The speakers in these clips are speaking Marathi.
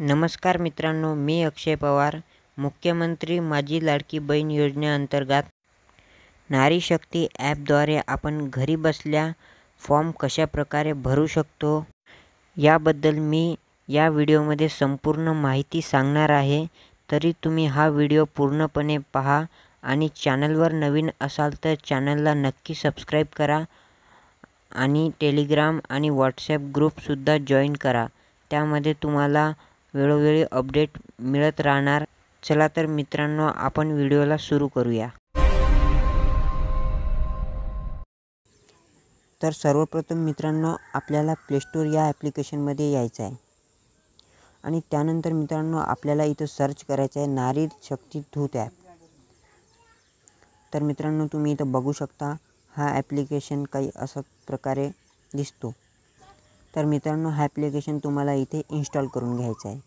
नमस्कार मित्रांनो, मी अक्षय पवार. मुख्यमंत्री माझी लाडकी बहीण योजनेअंतर्गत नारी शक्ती ॲपद्वारे आपण घरी बसल्या फॉर्म कशाप्रकारे भरू शकतो याबद्दल मी या व्हिडिओमध्ये संपूर्ण माहिती सांगणार आहे. तरी तुम्ही हा व्हिडिओ पूर्णपणे पहा आणि चॅनलवर नवीन असाल तर चॅनलला नक्की सबस्क्राईब करा आणि टेलिग्राम आणि व्हॉट्सॲप ग्रुपसुद्धा जॉईन करा. त्यामध्ये तुम्हाला वेळोवेळी अपडेट मिळत राहणार. चला तर मित्रांनो, आपण व्हिडिओला सुरू करूया. तर सर्वप्रथम मित्रांनो, आपल्याला प्ले स्टोअर या ॲप्लिकेशनमध्ये यायचं आहे आणि त्यानंतर मित्रांनो आपल्याला इथं सर्च करायचं आहे नारी शक्ती दूत ॲप. तर मित्रांनो, तुम्ही इथं बघू शकता हा ॲप्लिकेशन काही अशा प्रकारे दिसतो. तर मित्रांनो, हा ॲप्लिकेशन तुम्हाला इथे इन्स्टॉल करून घ्यायचा आहे.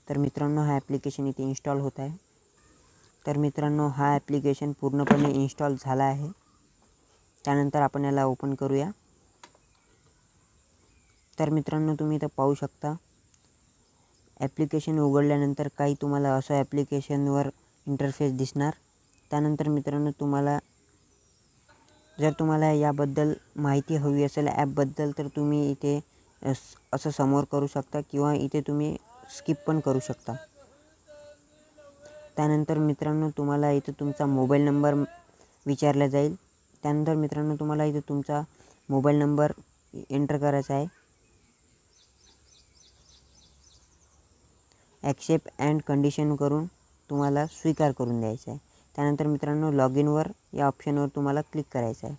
तर मित्रांनो, हा ॲप्लिकेशन इथे इन्स्टॉल होत आहे. तर मित्रांनो, हा ॲप्लिकेशन पूर्णपणे इन्स्टॉल झाला आहे. त्यानंतर आपण याला ओपन करूया. तर मित्रांनो, तुम्ही इथं पाहू शकता ॲप्लिकेशन उघडल्यानंतर काही तुम्हाला असं ॲप्लिकेशनवर इंटरफेस दिसणार. त्यानंतर मित्रांनो, जर तुम्हाला याबद्दल माहिती हवी असेल ॲपबद्दल तर तुम्ही इथे असं समोर करू शकता किंवा इथे तुम्ही स्किप पण करू शकता. त्यानंतर मित्रांनो, तुम्हाला इथे तुमचा मोबाईल नंबर विचारला जाईल. त्यानंतर मित्रांनो, तुम्हाला इथे तुमचा मोबाईल नंबर एंटर करायचा आहे. ॲक्सेप्ट अँड कंडिशन करून तुम्हाला स्वीकार करून द्यायचा आहे. त्यानंतर मित्रांनो, लॉग इनवर या ऑप्शनवर तुम्हाला क्लिक करायचं आहे.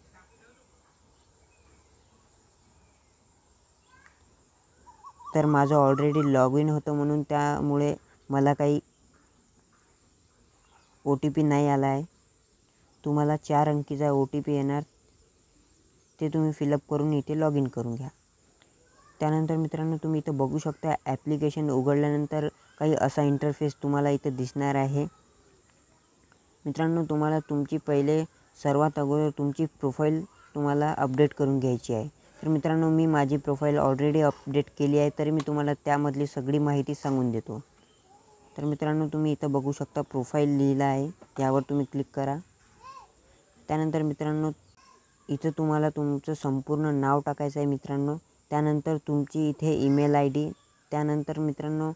तर माझं ऑलरेडी लॉग इन होतं म्हणून त्यामुळे मला काही OTP नाही आला आहे. तुम्हाला 4 अंकीचा OTP येणार, ते तुम्ही फिलअप करून इथे लॉग इन करून घ्या. त्यानंतर मित्रांनो, तुम्ही इथं बघू शकता ॲप्लिकेशन उघडल्यानंतर काही असा इंटरफेस तुम्हाला इथं दिसणार आहे. मित्रांनो, तुम्हाला तुमची पहिले सर्वात अगोदर तुमची प्रोफाईल तुम्हाला अपडेट करून घ्यायची आहे. तर मित्रांनो, मी माझी प्रोफाईल ऑलरेडी अपडेट केली आहे, तरी मी तुम्हाला त्यामधली सगळी माहिती सांगून देतो. तर मित्रांनो, तुम्ही इथं बघू शकता प्रोफाईल लिहिला आहे, यावर तुम्ही क्लिक करा. त्यानंतर मित्रांनो, इथं तुम्हाला तुमचं संपूर्ण नाव टाकायचं आहे मित्रांनो. त्यानंतर तुमची इथे ईमेल ID, त्यानंतर मित्रांनो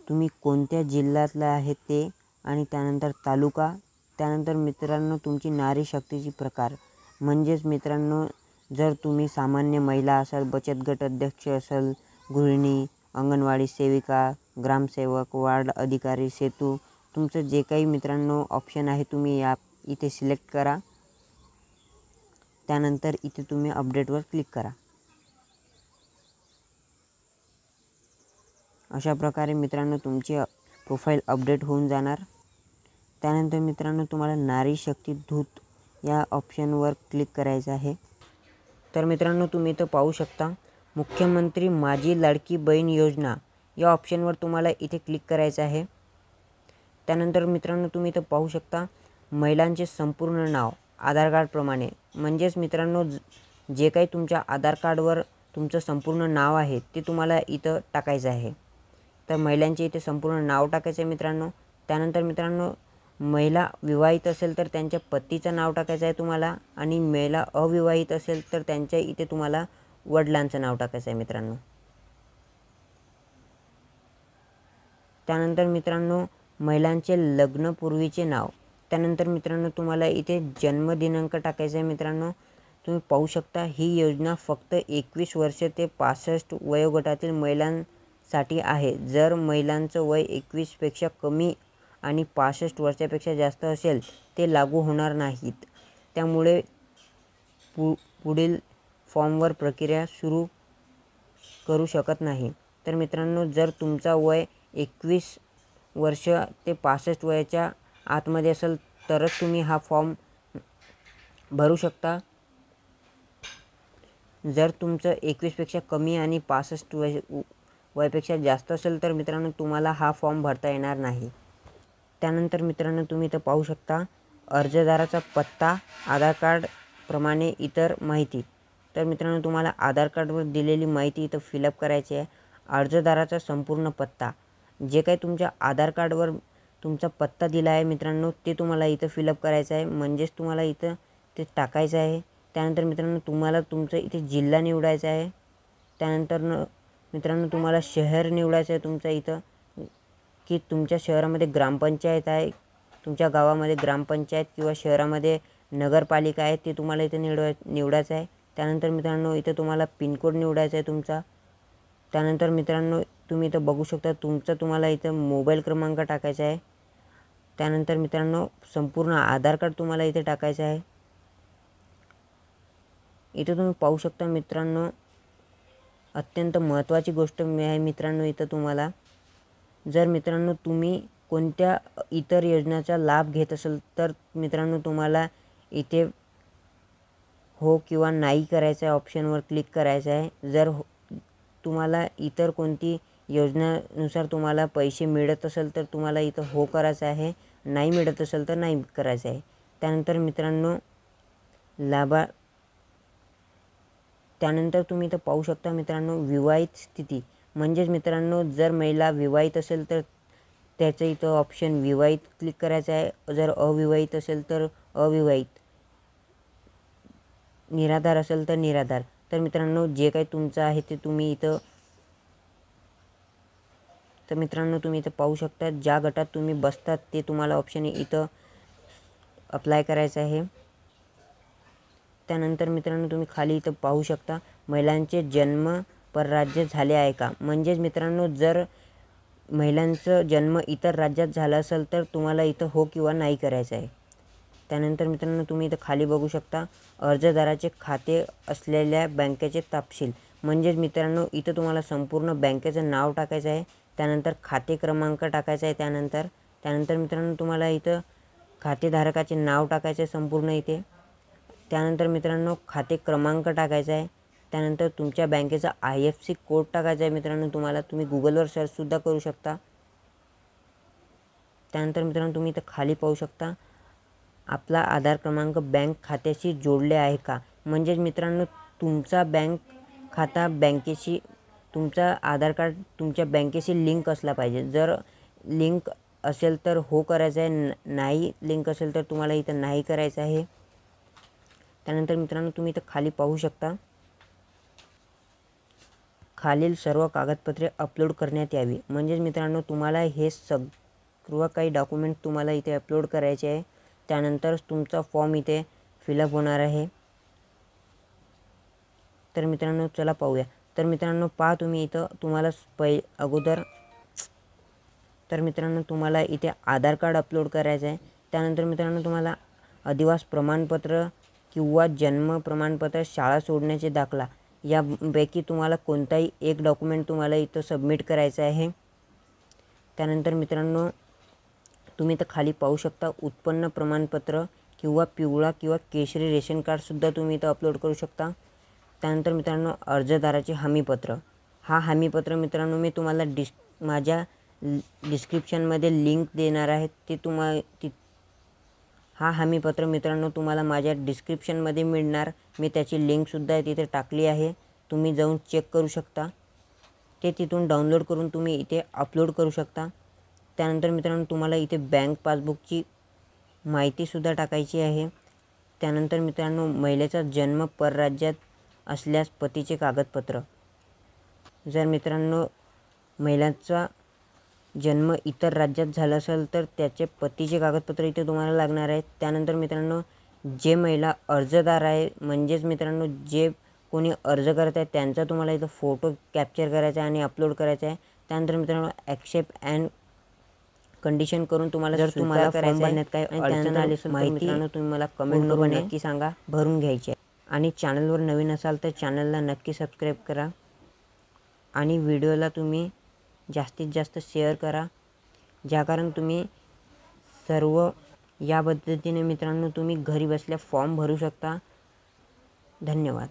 तुम्ही कोणत्या जिल्ह्यातला आहे ते, आणि त्यानंतर तालुका. त्यानंतर मित्रांनो तुमची नारी शक्तीची प्रकार, म्हणजेच मित्रांनो जर तुम्ही सामान्य महिला असाल, बचत गट अध्यक्ष असाल, गृहिणी, अंगणवाडी सेविका, ग्रामसेवक, वार्ड अधिकारी, सेतू, तुमचं जे काही मित्रांनो ऑप्शन आहे तुम्ही इथे सिलेक्ट करा. त्यानंतर इथे तुम्ही अपडेटवर क्लिक करा. अशा प्रकारे मित्रांनो तुमची प्रोफाईल अपडेट होऊन जाणार. त्यानंतर मित्रांनो तुम्हाला नारी शक्ती दूत या ऑप्शनवर क्लिक करायचं आहे. तर मित्रांनो, तुम्ही इथं पाहू शकता मुख्यमंत्री माझी लाडकी बहीण योजना या ऑप्शनवर तुम्हाला इथे क्लिक करायचं आहे. त्यानंतर मित्रांनो, तुम्ही इथं पाहू शकता महिलांचे संपूर्ण नाव आधार कार्डप्रमाणे, म्हणजेच मित्रांनो जे काही तुमच्या आधार कार्डवर तुमचं संपूर्ण नाव आहे ते तुम्हाला इथं टाकायचं आहे. तर महिलांचे इथे संपूर्ण नाव टाकायचं आहे मित्रांनो. त्यानंतर मित्रांनो, महिला विवाहित असेल तर त्यांच्या पतीचं नाव टाकायचं आहे तुम्हाला, आणि महिला अविवाहित असेल तर त्यांच्या इथे तुम्हाला वडिलांचं नाव टाकायचं आहे मित्रांनो. त्यानंतर मित्रांनो महिलांचे लग्नपूर्वीचे नाव. त्यानंतर मित्रांनो तुम्हाला इथे जन्मदिनांक टाकायचा आहे मित्रांनो. तुम्ही पाहू शकता ही योजना फक्त 21 वर्ष ते 65 वयोगटातील महिलांसाठी आहे. जर महिलांचं वय 21पेक्षा कमी आणि 65 वर्षापेक्षा जास्त असेल ते लागू होणार नाहीत. त्यामुळे पुढील फॉर्मवर प्रक्रिया सुरू करू शकत नाही. तर मित्रांनो, जर तुमचा वय 21 वर्ष ते 65 वयाच्या आतमध्ये असेल तरच तुम्ही हा फॉर्म भरू शकता. जर तुमचं 21पेक्षा कमी आणि 65 वयापेक्षा जास्त असेल तर मित्रांनो तुम्हाला हा फॉर्म भरता येणार नाही. त्यानंतर मित्रांनो तुम्ही इथं पाहू शकता अर्जदाराचा पत्ता, आधार कार्ड प्रमाणे इतर माहिती. तर मित्रांनो तुम्हाला आधार कार्डवर दिलेली माहिती इथं फिलअप करायची आहे. अर्जदाराचा संपूर्ण पत्ता, जे काही तुमच्या आधार कार्डवर तुमचा पत्ता दिला आहे मित्रांनो, ते तुम्हाला इथं फिलअप करायचं आहे. म्हणजेच तुम्हाला इथं ते टाकायचं आहे. त्यानंतर मित्रांनो तुम्हाला तुमचं इथे जिल्हा निवडायचा आहे. त्यानंतर मित्रांनो तुम्हाला शहर निवडायचं आहे तुमचं इथं, की तुमच्या शहरामध्ये ग्रामपंचायत आहे, तुमच्या गावामध्ये ग्रामपंचायत किंवा शहरामध्ये नगरपालिका आहे, ते तुम्हाला इथे निवडायचं आहे. त्यानंतर मित्रांनो इथं तुम्हाला पिनकोड निवडायचा आहे तुमचा. त्यानंतर मित्रांनो तुम्ही इथं बघू शकता तुम्हाला इथं मोबाईल क्रमांक टाकायचा आहे. त्यानंतर मित्रांनो संपूर्ण आधार कार्ड तुम्हाला इथे टाकायचं आहे. इथे तुम्ही पाहू शकता मित्रांनो, अत्यंत महत्त्वाची गोष्ट आहे मित्रांनो इथं तुम्हाला, जर मित्रांनो तुम्ही कोणत्या इतर योजनांचा लाभ घेत असेल तर मित्रांनो तुम्हाला इथे हो किंवा नाही करायचं आहे ऑप्शनवर क्लिक करायचं आहे. जर तुम्हाला इतर कोणती योजनेनुसार तुम्हाला पैसे मिळत असेल तर तुम्हाला इथं हो करायचं आहे, नाही मिळत असेल तर नाही करायचं आहे. त्यानंतर मित्रांनो त्यानंतर तुम्ही इथं पाहू शकता मित्रांनो विवाहित स्थिती. म्हणजेच मित्रांनो जर महिला विवाहित असेल तर त्याचं इथं ऑप्शन विवाहित क्लिक करायचं आहे. जर अविवाहित असेल तर अविवाहित, निराधार असेल तर निराधार. तर मित्रांनो जे काही तुमचं आहे ते तुम्ही इथं पाहू शकता, ज्या गटात तुम्ही बसतात ते तुम्हाला ऑप्शन इथं अप्लाय करायचं आहे. त्यानंतर मित्रांनो तुम्ही खाली इथं पाहू शकता महिलांचे जन्म परराज्य झाले आहे का. म्हणजेच मित्रांनो जर महिलांचं जन्म इतर राज्यात झाला असेल तर तुम्हाला इथं हो किंवा नाही करायचं आहे. त्यानंतर मित्रांनो तुम्ही इथं खाली बघू शकता अर्जदाराचे खाते असलेल्या बँकेचे तपशील. म्हणजेच मित्रांनो इथं तुम्हाला संपूर्ण बँकेचं नाव टाकायचं आहे. त्यानंतर खाते क्रमांक टाकायचा आहे. त्यानंतर मित्रांनो तुम्हाला इथं खातेधारकाचे नाव टाकायचे आहे संपूर्ण इथे. त्यानंतर मित्रांनो खाते क्रमांक टाकायचा आहे. त्यानंतर तुमच्या बँकेचा IFSC कोड टाकायचा आहे मित्रांनो तुम्ही गुगलवर सर्चसुद्धा करू शकता. त्यानंतर मित्रांनो तुम्ही इथं खाली पाहू शकता आपला आधार क्रमांक बँक खात्याशी जोडले आहे का. म्हणजेच मित्रांनो तुमचा बँक खाता बँकेशी, तुमचा आधार कार्ड तुमच्या बँकेशी लिंक असला पाहिजे. जर लिंक असेल तर हो करायचं आहे, नाही लिंक असेल तर तुम्हाला इथं नाही करायचं आहे. त्यानंतर मित्रांनो तुम्ही इथं खाली पाहू शकता खालील सर्व कागदपत्रे अपलोड करण्यात यावी. म्हणजेच मित्रांनो तुम्हाला हे सर्व काही डॉक्युमेंट तुम्हाला इथे अपलोड करायचे आहे. त्यानंतरच तुमचा फॉर्म इथे फिलअप होणार आहे. तर मित्रांनो चला पाहूया. तर मित्रांनो पहा तुम्ही इथं तुम्हाला तर मित्रांनो तुम्हाला इथे आधार कार्ड अपलोड करायचं आहे. त्यानंतर मित्रांनो तुम्हाला अधिवास प्रमाणपत्र किंवा जन्म प्रमाणपत्र, शाळा सोडण्याचे दाखला यापैकी तुम्हाला कोणताही एक डॉक्युमेंट तुम्हाला इथं सबमिट करायचं आहे. त्यानंतर मित्रांनो तुम्ही इथं खाली पाहू शकता उत्पन्न प्रमाणपत्र किंवा पिवळा किंवा केशरी रेशन कार्डसुद्धा तुम्ही इथं अपलोड करू शकता. त्यानंतर मित्रांनो अर्जदाराचे हमीपत्र, हा हमीपत्र मित्रांनो मी तुम्हाला माझ्या डिस्क्रिप्शनमध्ये लिंक देणार आहे. हा हमीपत्र मित्रांनो तुम्हाला माझ्या डिस्क्रिप्शनमध्ये मिळणार. मी त्याची लिंकसुद्धा तिथे टाकली आहे, तुम्ही जाऊन चेक करू शकता. ते तिथून डाउनलोड करून तुम्ही इथे अपलोड करू शकता. त्यानंतर मित्रांनो तुम्हाला इथे बँक पासबुकची माहितीसुद्धा टाकायची आहे. त्यानंतर मित्रांनो महिलेचा जन्म परराज्यात असल्यास पतीचे कागदपत्र, जर मित्रांनो महिलांचा जन्म इतर राज्यात झाला असेल तर त्याचे पतीचे कागदपत्र इथे तुम्हाला लागणार आहेत. त्यानंतर मित्रांनो जे महिला अर्जदार आहे, म्हणजेच मित्रांनो जे कोणी अर्ज करत आहे त्यांचा तुम्हाला इथं फोटो कॅप्चर करायचा आहे आणि अपलोड करायचा आहे. त्यानंतर मित्रांनो ॲक्सेप्ट अँड कंडिशन करून तुम्हाला जर तुम्हाला फॉर्म भरण्यात काही अडचण आली असेल तर मित्रांनो तुम्ही मला कमेंट करून नक्की सांगा, भरून घ्यायचे. आणि चॅनलवर नवीन असाल तर चॅनलला नक्की सबस्क्राईब करा आणि व्हिडिओला तुम्ही जास्तीत जास्त शेअर करा, ज्या कारण तुम्ही सर्व या पद्धतीने मित्रांनो तुम्ही घरी बसल्या फॉर्म भरू शकता. धन्यवाद.